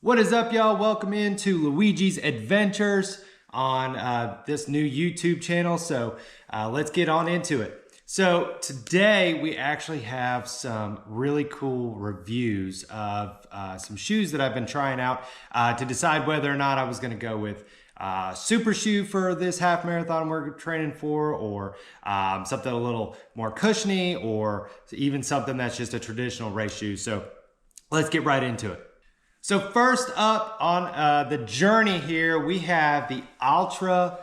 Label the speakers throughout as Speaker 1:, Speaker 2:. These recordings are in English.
Speaker 1: What is up, y'all? Welcome into Luigi's Adventures on this new YouTube channel. So let's get on into it. So today we actually have some really cool reviews of some shoes that I've been trying out to decide whether or not I was going to go with super shoe for this half marathon we're training for, or something a little more cushiony, or even something that's just a traditional race shoe. So let's get right into it. So first up on the journey here, we have the Altra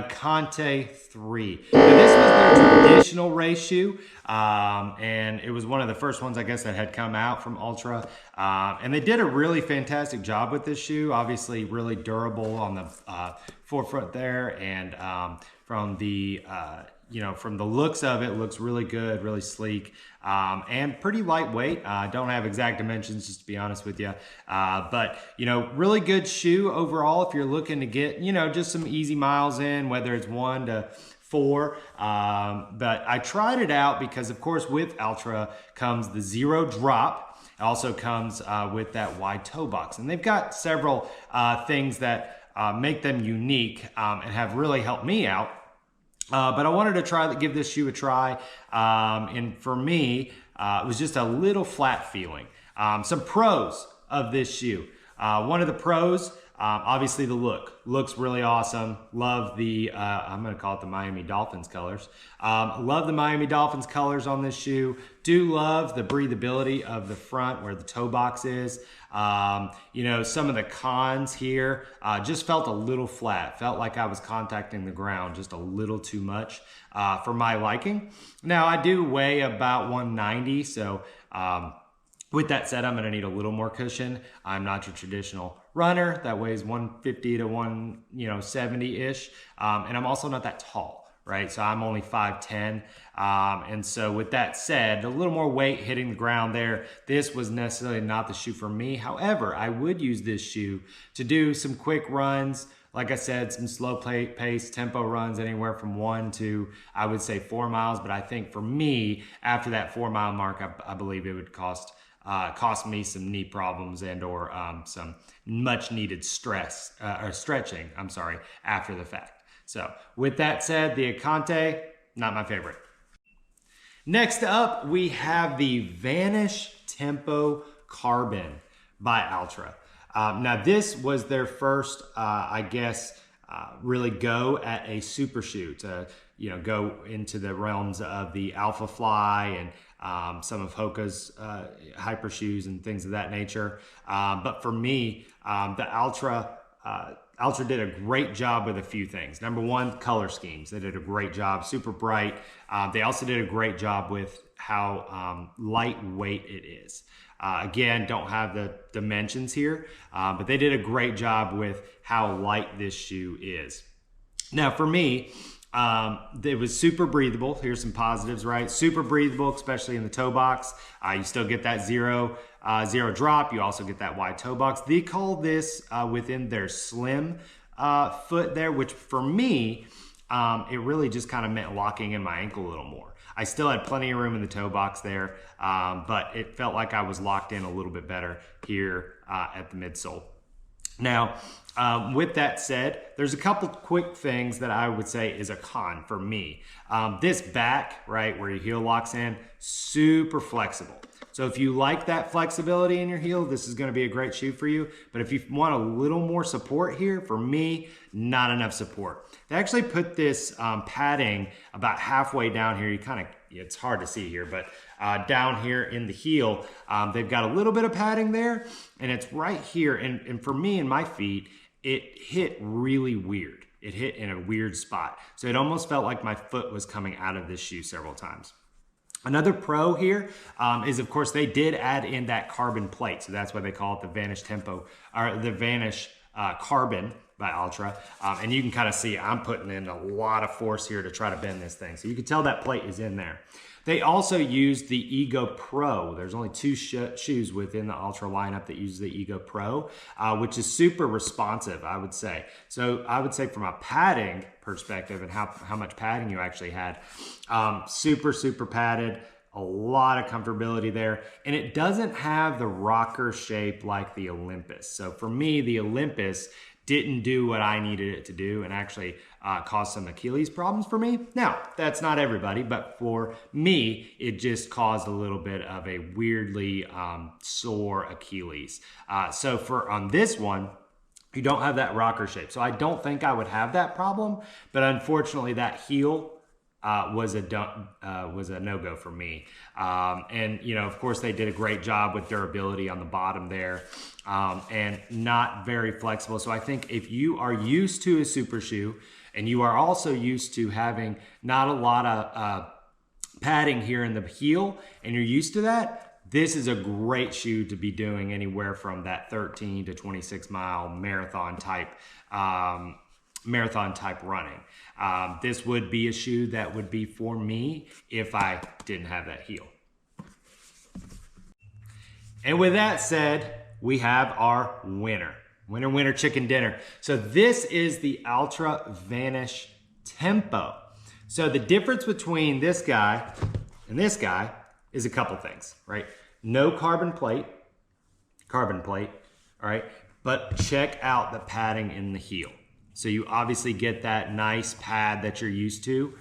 Speaker 1: Conte 3. Now, this was their traditional race shoe, and it was one of the first ones, I guess, that had come out from Altra. And they did a really fantastic job with this shoe. Obviously, really durable on the forefront there, and from the from the looks of it, looks really good, really sleek, and pretty lightweight. Don't have exact dimensions, just to be honest with you. But, really good shoe overall if you're looking to get, just some easy miles in, whether it's 1 to 4. But I tried it out because, of course, with Altra comes the zero drop. It also comes with that wide toe box. And they've got several things that make them unique and have really helped me out. But I wanted to give this shoe a try, and for me, it was just a little flat feeling. Some pros of this shoe. One of the pros, obviously the look. Looks really awesome. Love the, I'm going to call it the Miami Dolphins colors. Love the Miami Dolphins colors on this shoe. Do love the breathability of the front where the toe box is. Some of the cons here, just felt a little flat. Felt like I was contacting the ground just a little too much for my liking. Now, I do weigh about 190, so with that said, I'm going to need a little more cushion. I'm not your traditional runner that weighs 150 to 170-ish, and I'm also not that tall. Right, so I'm only 5'10", and so with that said, a little more weight hitting the ground there. This was necessarily not the shoe for me. However, I would use this shoe to do some quick runs. Like I said, some slow pace tempo runs, anywhere from 1 to, I would say, 4 miles. But I think for me, after that 4-mile mark, I believe it would cost me some knee problems and or some much needed stretching. After the fact. So with that said, the Conte, not my favorite. Next up, we have the Vanish Tempo Carbon by Altra. Now this was their first, really go at a super shoe to, go into the realms of the Alpha Fly and some of Hoka's hyper shoes and things of that nature. But for me, the Altra did a great job with a few things. Number one, color schemes. They did a great job, super bright. They also did a great job with how lightweight it is. Again, don't have the dimensions here, but they did a great job with how light this shoe is. Now for me, it was super breathable. Here's some positives, right? Super breathable, especially in the toe box. You still get that zero drop. You also get that wide toe box. They call this within their slim foot there, which for me, it really just kind of meant locking in my ankle a little more. I still had plenty of room in the toe box there, but it felt like I was locked in a little bit better here at the midsole. Now, with that said, there's a couple quick things that I would say is a con for me. This back, right, where your heel locks in, super flexible. So if you like that flexibility in your heel, this is going to be a great shoe for you. But if you want a little more support here, for me, not enough support. They actually put this padding about halfway down here. It's hard to see here, but down here in the heel, they've got a little bit of padding there, and it's right here. And for me and my feet, it hit really weird. It hit in a weird spot. So it almost felt like my foot was coming out of this shoe several times. Another pro here is, of course, they did add in that carbon plate. So that's why they call it the Vanish Tempo, or the Vanish Carbon by Altra. And you can kind of see I'm putting in a lot of force here to try to bend this thing. So you can tell that plate is in there. They also used the Ego Pro. There's only 2 shoes within the Altra lineup that use the Ego Pro, which is super responsive, I would say. So I would say from a padding perspective and how much padding you actually had, super padded, a lot of comfortability there, and it doesn't have the rocker shape like the Olympus. So for me, the Olympus didn't do what I needed it to do and actually caused some Achilles problems for me. Now, that's not everybody, but for me, it just caused a little bit of a weirdly sore Achilles. So on this one, you don't have that rocker shape. So I don't think I would have that problem, but unfortunately that heel was a no-go for me. And, you know, of course they did a great job with durability on the bottom there, and not very flexible. So I think if you are used to a super shoe and you are also used to having not a lot of padding here in the heel and you're used to that, this is a great shoe to be doing anywhere from that 13 to 26 mile marathon type running. This would be a shoe that would be for me if I didn't have that heel. And with that said, we have our winner. Winner, chicken dinner. So this is the Altra Vanish Tempo. So the difference between this guy and this guy is a couple things, right? No carbon plate, all right? But check out the padding in the heel. So you obviously get that nice pad that you're used to.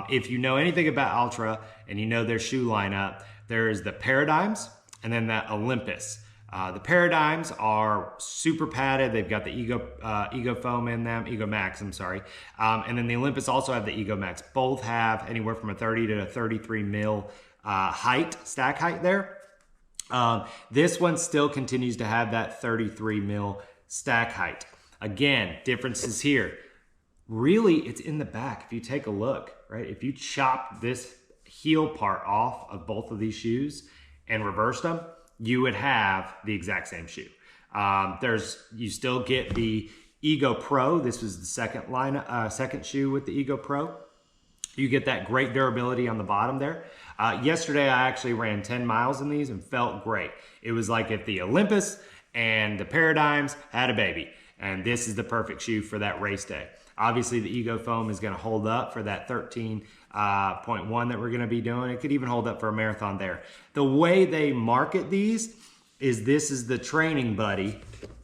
Speaker 1: If you know anything about Altra and you know their shoe lineup, there's the Paradigms and then the Olympus. The Paradigms are super padded. They've got the Ego Foam in them, Ego Max, I'm sorry. And then the Olympus also have the Ego Max. Both have anywhere from a 30 to a 33 mil stack height there. This one still continues to have that 33 mil stack height. Again, differences here. Really, it's in the back. If you take a look, right? If you chop this heel part off of both of these shoes and reversed them, you would have the exact same shoe. You still get the Ego Pro. This was the second shoe with the Ego Pro. You get that great durability on the bottom there. Yesterday, I actually ran 10 miles in these and felt great. It was like if the Olympus and the Paradigms had a baby. And this is the perfect shoe for that race day. Obviously, the Ego Foam is going to hold up for that 13.1 that we're going to be doing. It could even hold up for a marathon there. The way they market these is this is the training buddy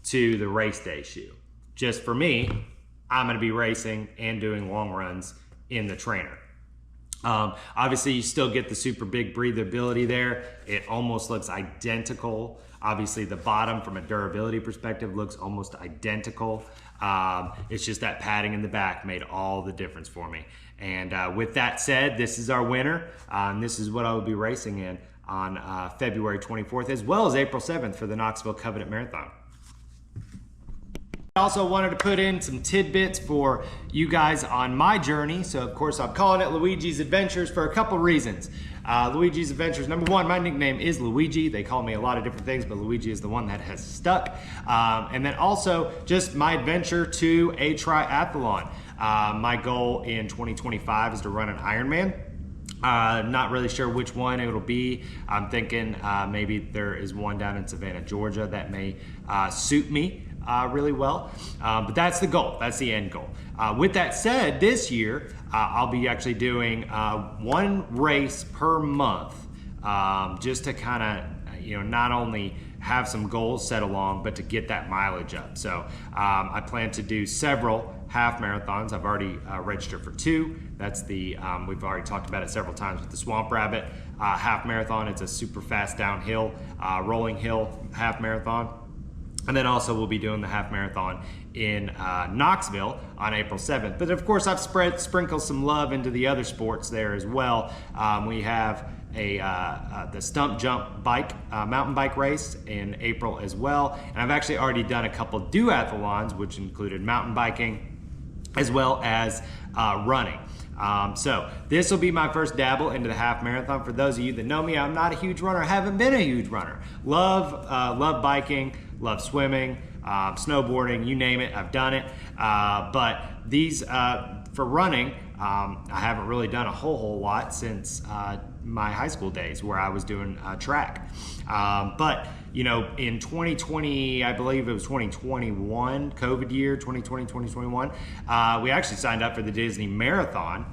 Speaker 1: to the race day shoe. Just for me, I'm going to be racing and doing long runs in the trainer. Obviously, you still get the super big breathability there. It almost looks identical. Obviously, the bottom from a durability perspective looks almost identical. It's just that padding in the back made all the difference for me. And with that said, this is our winner. And this is what I will be racing in on February 24th, as well as April 7th for the Knoxville Covenant Marathon. I also wanted to put in some tidbits for you guys on my journey. So of course I'm calling it Luigi's Adventures for a couple reasons. Luigi's Adventures, number one, my nickname is Luigi. They call me a lot of different things, but Luigi is the one that has stuck. And then also just my adventure to a triathlon. My goal in 2025 is to run an Ironman. Not really sure which one it'll be. I'm thinking maybe there is one down in Savannah, Georgia that may suit me really well. But that's the goal. That's the end goal. With that said, this year I'll be actually doing one race per month, just to kind of, not only have some goals set along, but to get that mileage up. So I plan to do several half marathons. I've already registered for 2. That's the, we've already talked about it several times with the Swamp Rabbit half marathon. It's a super fast downhill, rolling hill half marathon. And then also we'll be doing the half marathon in Knoxville on April 7th. But of course I've sprinkled some love into the other sports there as well. We have the stump jump mountain bike race in April as well. And I've actually already done a couple duathlons, which included mountain biking as well as running. So this will be my first dabble into the half marathon. For those of you that know me, I'm not a huge runner. I haven't been a huge runner. Love biking, love swimming, snowboarding, you name it, I've done it. But these, for running, I haven't really done a whole lot since my high school days where I was doing track. But in 2020, I believe it was 2021, COVID year, 2020, 2021, we actually signed up for the Disney Marathon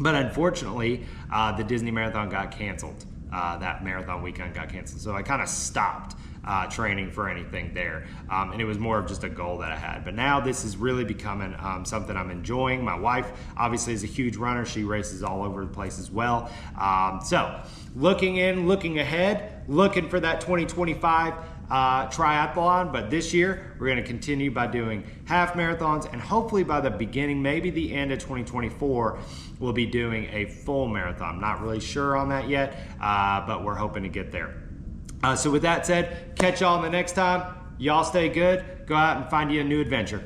Speaker 1: But unfortunately, the Disney Marathon got canceled. That marathon weekend got canceled. So I kind of stopped training for anything there. And it was more of just a goal that I had. But now this is really becoming something I'm enjoying. My wife obviously is a huge runner. She races all over the place as well. So looking ahead, looking for that 2025 triathlon, but this year we're going to continue by doing half marathons, and hopefully by the beginning, maybe the end of 2024, we'll be doing a full marathon. I'm not really sure on that yet, but we're hoping to get there. So with that said, catch y'all on the next time. Y'all stay good. Go out and find you a new adventure.